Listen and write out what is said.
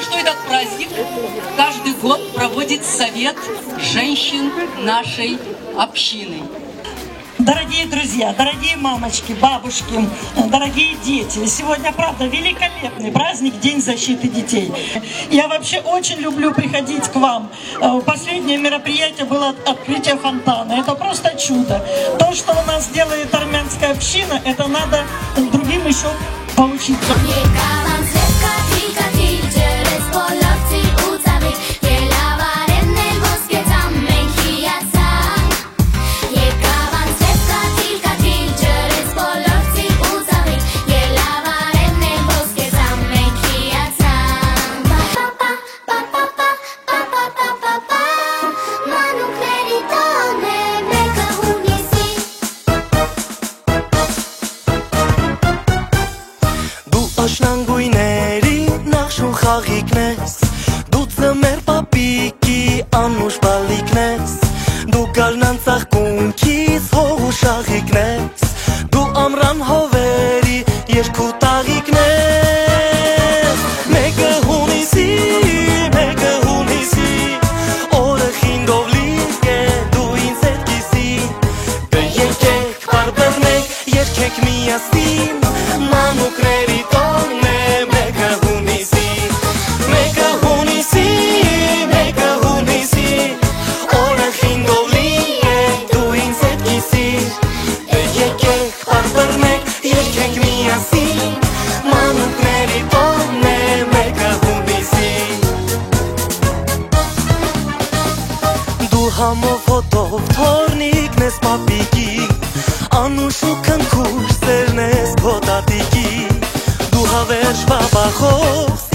знаете, что этот праздник каждый год проводит Совет женщин нашей общины. Дорогие друзья, дорогие мамочки, бабушки, дорогие дети, сегодня, правда, великолепный праздник, День защиты детей. Я вообще очень люблю приходить к вам. Последнее мероприятие было открытие фонтана. Это просто чудо. То, что у нас делает армянская община, это надо другим еще поучиться. Աշնանգույների նախշուն խաղիկն ես, դու ծմեր պապիկի անուշ բալիկն ես, դու գարնան ծաղկունքիս հող ու շաղիկն ես, դու ամրան հովերի երկու տաղիկն ես, մեկը հունիսի, օրը խինգով լիք է, դու ինձ հետ կիսի, դե երկեք պարբերնեք, երկեք միասին, մանուկների Համով հոտով թորնիկն ես պապիկի, անուշ ու քնքուշ սերն ես քո տատիկի, դու հավերժ բաբախով